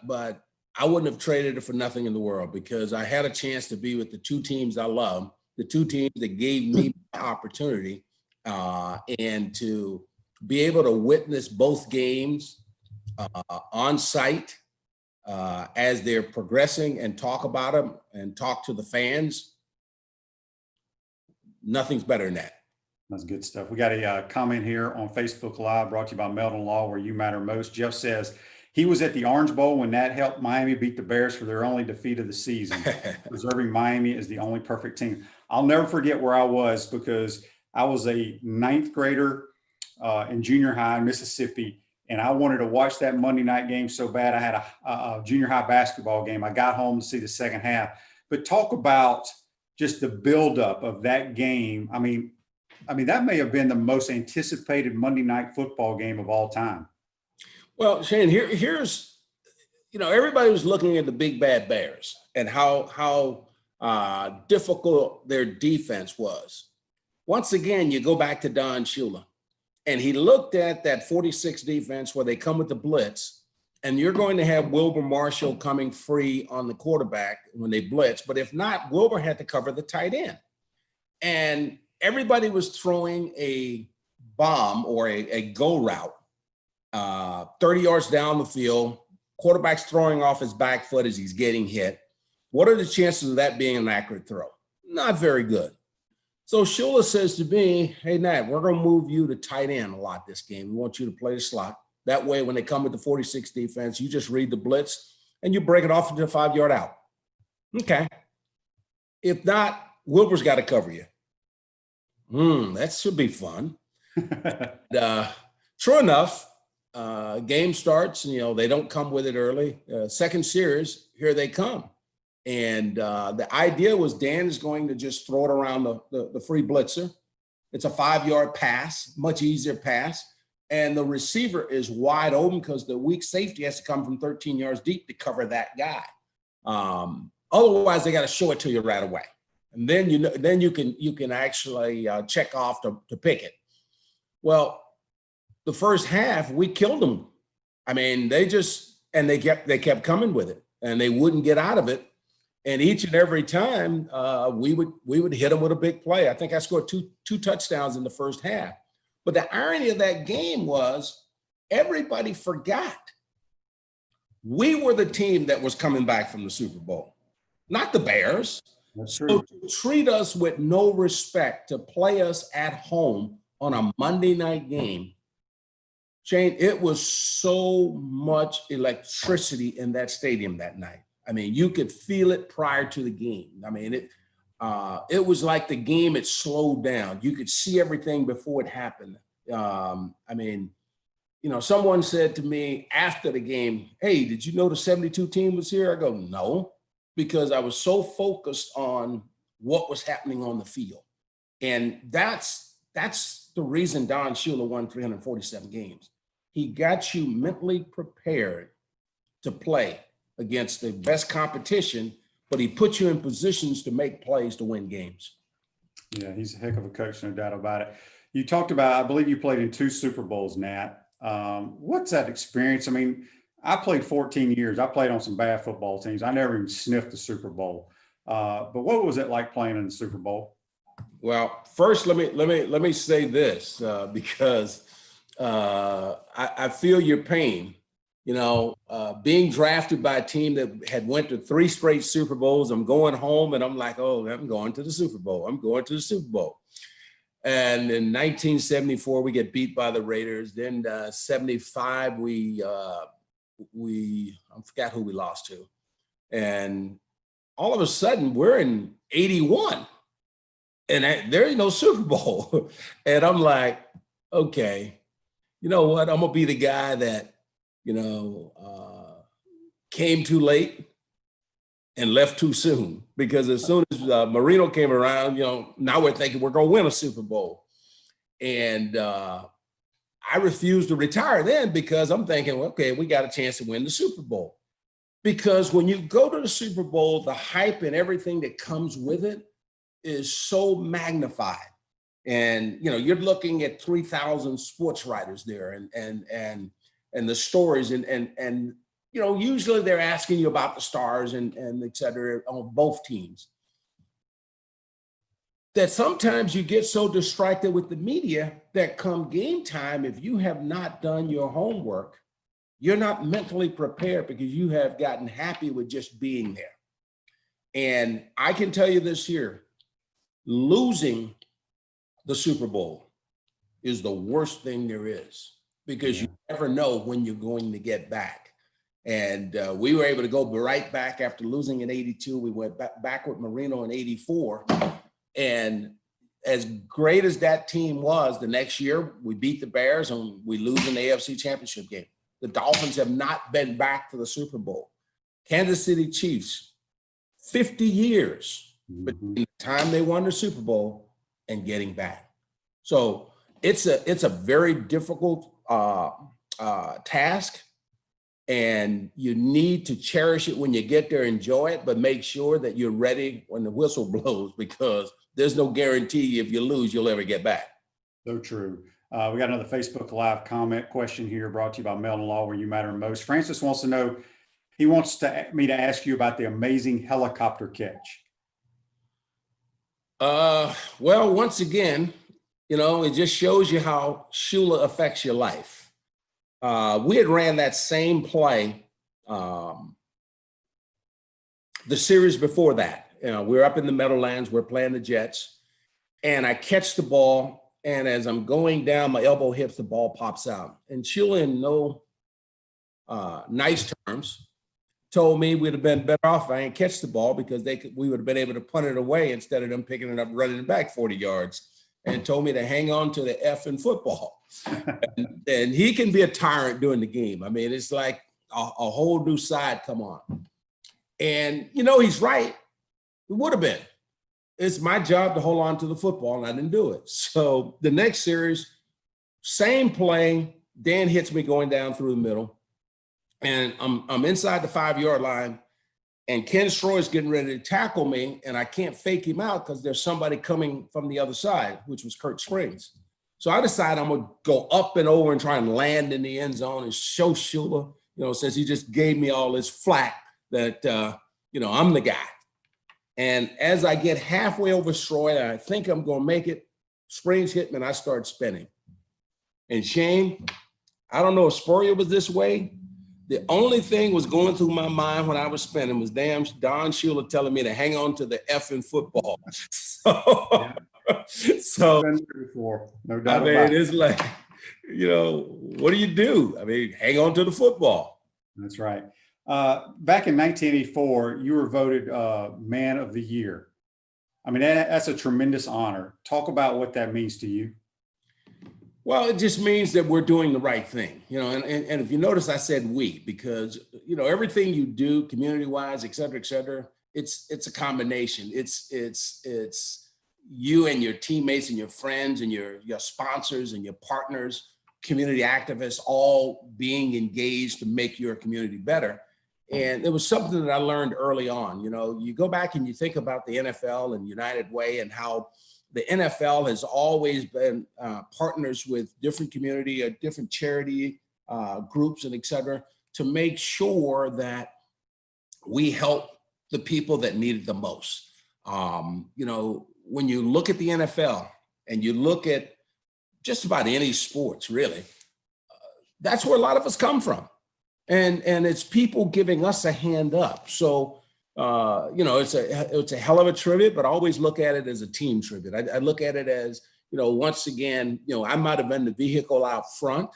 I wouldn't have traded it for nothing in the world, because I had a chance to be with the two teams I love, the two teams that gave me the opportunity, and to be able to witness both games on site as they're progressing and talk about them and talk to the fans. Nothing's better than that. That's good stuff. We got a comment here on Facebook Live brought to you by Meldon Law, where you matter most. Jeff says he was at the Orange Bowl when Nat helped Miami beat the Bears for their only defeat of the season, preserving Miami as the only perfect team. I'll never forget where I was, because I was a 9th grader in junior high in Mississippi, and I wanted to watch that Monday night game so bad. I had a junior high basketball game. I got home to see the second half. But talk about just the buildup of that game. I mean, that may have been the most anticipated Monday night football game of all time. Well, Shane, here's, you know, everybody was looking at the big bad Bears and how difficult their defense was. Once again, you go back to Don Shula, and he looked at that 46 defense where they come with the blitz, and you're going to have Wilbur Marshall coming free on the quarterback when they blitz. But if not, Wilbur had to cover the tight end. And everybody was throwing a bomb or a go route 30 yards down the field. Quarterback's throwing off his back foot as he's getting hit. What are the chances of that being an accurate throw? Not very good. So Shula says to me, hey, Nat, we're going to move you to tight end a lot this game. We want you to play the slot. That way, when they come with the 46 defense, you just read the blitz and you break it off into a 5-yard out. Okay. If not, Wilbur's got to cover you. That should be fun. True enough, game starts, and, you know, they don't come with it early. Second series, here they come. And the idea was Dan is going to just throw it around the free blitzer. It's a 5-yard pass, much easier pass. And the receiver is wide open because the weak safety has to come from 13 yards deep to cover that guy. Otherwise, they got to show it to you right away. And then you can actually check off to pick it. Well, the first half, we killed them. I mean, they kept coming with it, and they wouldn't get out of it. And each and every time we would hit them with a big play. I think I scored two touchdowns in the first half. But the irony of that game was everybody forgot we were the team that was coming back from the Super Bowl, not the Bears. That's So true. to treat us with no respect, to play us at home on a Monday night game, Shane, it was so much electricity in that stadium that night. I mean, you could feel it prior to the game. I mean, it was like the game had slowed down. You could see everything before it happened. I mean, you know, someone said to me after the game, "Hey, did you know the 72 team was here?" I go, "No," because I was so focused on what was happening on the field. And that's the reason Don Shula won 347 games. He got you mentally prepared to play against the best competition, but he put you in positions to make plays to win games. Yeah, he's a heck of a coach, no doubt about it. You talked about, I believe you played in 2 Super Bowls, Nat. What's that experience? I mean, I played 14 years. I played on some bad football teams. I never even sniffed the Super Bowl. But what was it like playing in the Super Bowl? Well, first, let me say this because I feel your pain. You know, being drafted by a team that had went to 3 straight Super Bowls. I'm going home and I'm like, oh, I'm going to the Super Bowl. I'm going to the Super Bowl. And in 1974, we get beat by the Raiders. Then 75, I forgot who we lost to. And all of a sudden, we're in 81. And there is no Super Bowl. And I'm like, okay, you know what? I'm going to be the guy that, you know, came too late and left too soon. Because as soon as Marino came around, you know, now we're thinking we're going to win a Super Bowl. And I refused to retire then because I'm thinking, well, okay, we got a chance to win the Super Bowl. Because when you go to the Super Bowl, the hype and everything that comes with it is so magnified. And, you know, you're looking at 3,000 sports writers there and the stories and you know, usually they're asking you about the stars and et cetera on both teams. That sometimes you get so distracted with the media that come game time, if you have not done your homework, you're not mentally prepared because you have gotten happy with just being there. And I can tell you this here, losing the Super Bowl is the worst thing there is because you never know when you're going to get back. And we were able to go right back after losing in 82. We went back with Marino in 84. And as great as that team was, the next year we beat the Bears and we lose an AFC Championship game. The Dolphins have not been back to the Super Bowl. Kansas City Chiefs, 50 years between the time they won the Super Bowl and getting back. So it's a very difficult task. And you need to cherish it when you get there, enjoy it, but make sure that you're ready when the whistle blows because there's no guarantee if you lose, you'll ever get back. So true. We got another Facebook Live comment question here brought to you by Melton Law, where you matter most. Francis wants to know, he wants me to ask you about the amazing helicopter catch. Well, once again, you know, it just shows you how Shula affects your life. We had ran that same play the series before that. You know, we're up in the Meadowlands, we're playing the Jets, and I catch the ball, and as I'm going down, my elbow hits the ball, pops out. And Shula, in no nice terms, told me we'd have been better off if I didn't catch the ball because we would have been able to punt it away instead of them picking it up, running it back 40 yards, and told me to hang on to the F in football. and he can be a tyrant during the game. I mean, it's like a whole new side come on. And, you know, he's right. It would have been. It's my job to hold on to the football, and I didn't do it. So the next series, same play, Dan hits me going down through the middle, and I'm inside the 5-yard line, and Ken Stroy's getting ready to tackle me, and I can't fake him out because there's somebody coming from the other side, which was Kurt Springs. So I decided I'm going to go up and over and try and land in the end zone and show Shula, you know, since he just gave me all this flack that, you know, I'm the guy. And as I get halfway over Stroy, I think I'm going to make it, Springs hit me and I start spinning. And Shane, I don't know if Spurrier was this way, The only thing was going through my mind when I was spinning was damn Don Shula telling me to hang on to the effing football. So Been there before, no I doubt mean, about it. it's like, what do you do? I mean, hang on to the football. That's right. Back in 1984, you were voted Man of the Year. I mean, that's a tremendous honor. Talk about what that means to you. Well, it just means that we're doing the right thing, and if you notice, I said we, because, everything you do community-wise, et cetera, it's a combination. It's you and your teammates and your friends and your sponsors and your partners, community activists, all being engaged to make your community better. And it was something that I learned early on. You go back and you think about the NFL and United Way and how the NFL has always been partners with different community or different charity groups and et cetera, to make sure that we help the people that need it the most. When you look at the NFL and you look at just about any sports, really, that's where a lot of us come from. And it's people giving us a hand up. So, it's a hell of a tribute, but I always look at it as a team tribute. I look at it as, once again, I might have been the vehicle out front,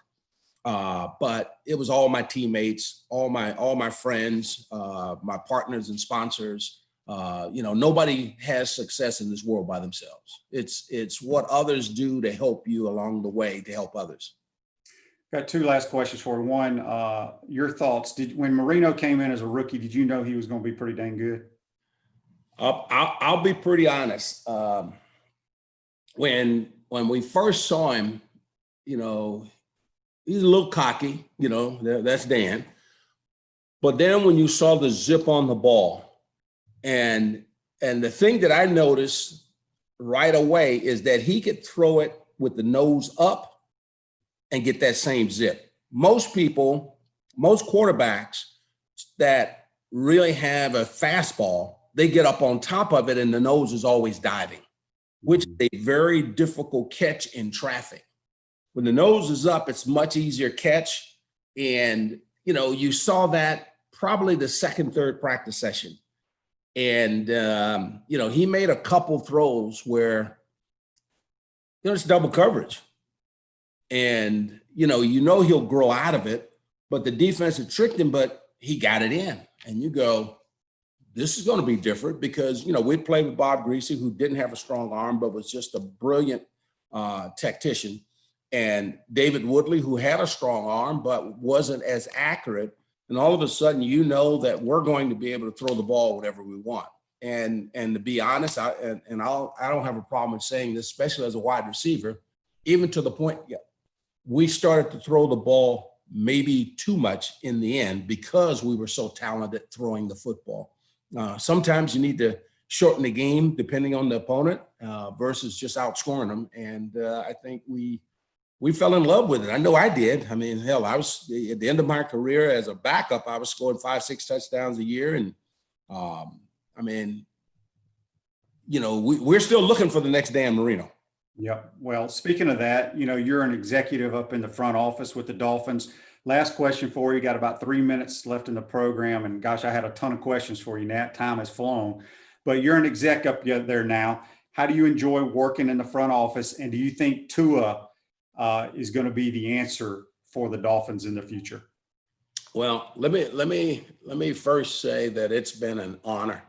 but it was all my teammates, all my friends, my partners and sponsors. Nobody has success in this world by themselves. It's what others do to help you along the way to help others. Got two last questions for you. One, your thoughts. When Marino came in as a rookie, did you know he was going to be pretty dang good? I'll be pretty honest. When we first saw him, he's a little cocky. That's Dan. But then when you saw the zip on the ball, and the thing that I noticed right away is that he could throw it with the nose up and get that same zip. Most quarterbacks that really have a fastball, they get up on top of it and the nose is always diving, which is a very difficult catch in traffic. When the nose is up, it's much easier catch. And, you saw that probably the second, third practice session. And, he made a couple throws where it's double coverage. And, he'll grow out of it, but the defense had tricked him, but he got it in. And you go, this is going to be different because, we'd played with Bob Greasy, who didn't have a strong arm, but was just a brilliant tactician. And David Woodley, who had a strong arm, but wasn't as accurate. And all of a sudden, that we're going to be able to throw the ball whatever we want. And to be honest, I don't have a problem in saying this, especially as a wide receiver, even to the point, we started to throw the ball maybe too much in the end because we were so talented throwing the football. Sometimes you need to shorten the game depending on the opponent versus just outscoring them. And I think we fell in love with it. I know I did. I mean, hell, I was at the end of my career as a backup, I was scoring 5-6 touchdowns a year. And we're still looking for the next Dan Marino. Yeah. Well, speaking of that, you're an executive up in the front office with the Dolphins. Last question for you. Got about 3 minutes left in the program. And gosh, I had a ton of questions for you, Nat. Time has flown. But you're an exec up there now. How do you enjoy working in the front office? And do you think Tua is going to be the answer for the Dolphins in the future? Well, let me first say that it's been an honor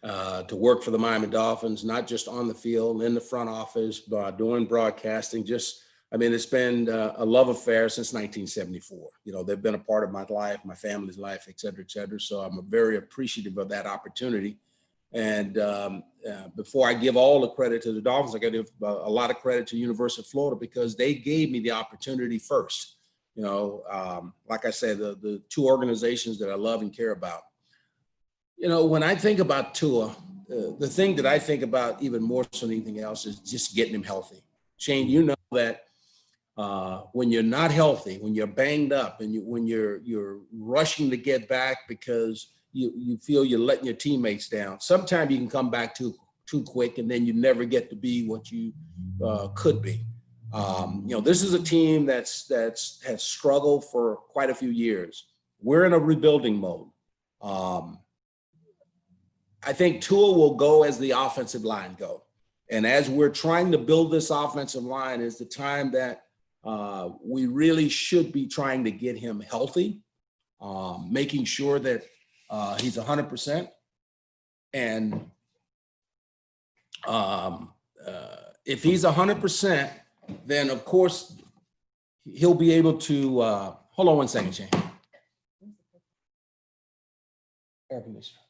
to work for the Miami Dolphins, not just on the field, in the front office, doing broadcasting. It's been a love affair since 1974. They've been a part of my life, my family's life, et cetera, et cetera. So I'm very appreciative of that opportunity. And before I give all the credit to the Dolphins, I got to give a lot of credit to University of Florida because they gave me the opportunity first. Like I said, the two organizations that I love and care about. When I think about Tua, the thing that I think about even more so than anything else is just getting him healthy. Shane, that when you're not healthy, when you're banged up and when you're rushing to get back because you feel you're letting your teammates down, sometimes you can come back too quick and then you never get to be what you could be. This is a team that has struggled for quite a few years. We're in a rebuilding mode. I think Tua will go as the offensive line go. And as we're trying to build this offensive line is the time that we really should be trying to get him healthy, making sure that he's 100%. And if he's 100%, then of course he'll be able to, hold on one second, Shane. Air conditioner.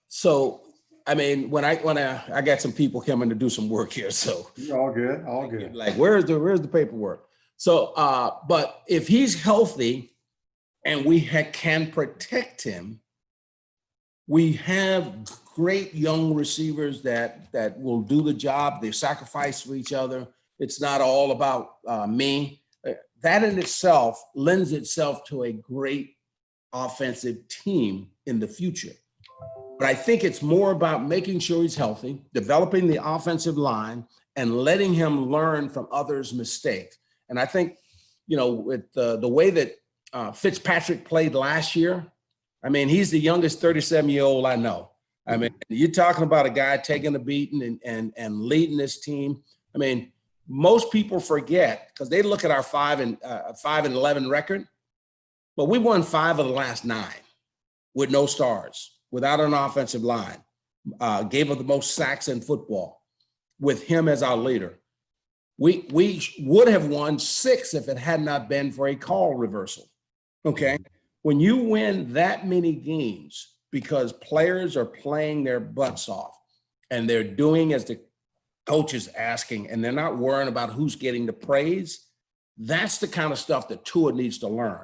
So, I mean, when I got some people coming to do some work here, so You're all good, all good. like, where's the paperwork? So, but if he's healthy and we can protect him, we have great young receivers that will do the job. They sacrifice for each other. It's not all about me. That in itself lends itself to a great offensive team in the future. But I think it's more about making sure he's healthy, developing the offensive line, and letting him learn from others' mistakes. And I think, you know, with the way that Fitzpatrick played last year, I mean, he's the youngest 37-year-old I know. I mean, you're talking about a guy taking a beating and leading this team. I mean, most people forget because they look at our 5-11 record, but we won 5 of the last 9 with no stars, without an offensive line, gave up the most sacks in football with him as our leader. We would have won 6 if it had not been for a call reversal, okay? When you win that many games because players are playing their butts off and they're doing as the coach is asking and they're not worrying about who's getting the praise, that's the kind of stuff that Tua needs to learn.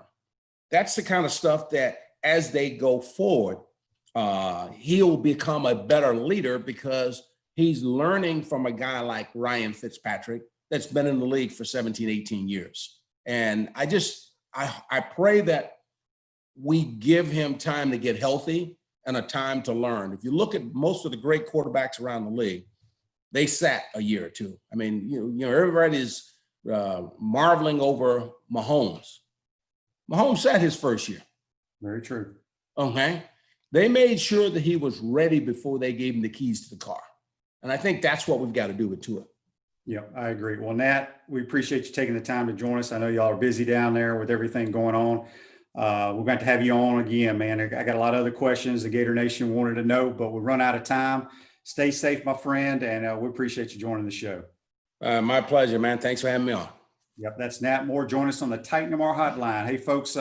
That's the kind of stuff that as they go forward, he'll become a better leader because he's learning from a guy like Ryan Fitzpatrick that's been in the league for 17, 18 years. And I pray that we give him time to get healthy and a time to learn. If you look at most of the great quarterbacks around the league, they sat a year or two. I mean, you know, everybody's marveling over Mahomes. Mahomes sat his first year. Very true. Okay. They made sure that he was ready before they gave him the keys to the car. And I think that's what we've got to do with Tua. Yeah, I agree. Well, Nat, we appreciate you taking the time to join us. I know y'all are busy down there with everything going on. We're going to have you on again, man. I got a lot of other questions the Gator Nation wanted to know, but we run out of time. Stay safe, my friend, and we appreciate you joining the show. My pleasure, man. Thanks for having me on. Yep, that's Nat Moore. Join us on the Titan Tomorrow hotline. Hey, folks,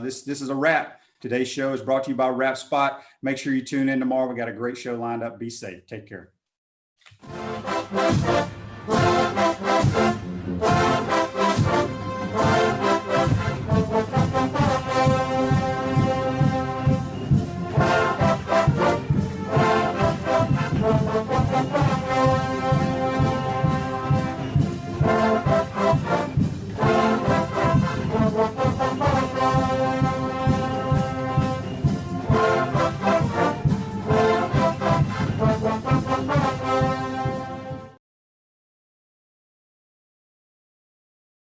this is a wrap. Today's show is brought to you by Wrap Spot. Make sure you tune in tomorrow. We got a great show lined up. Be safe. Take care.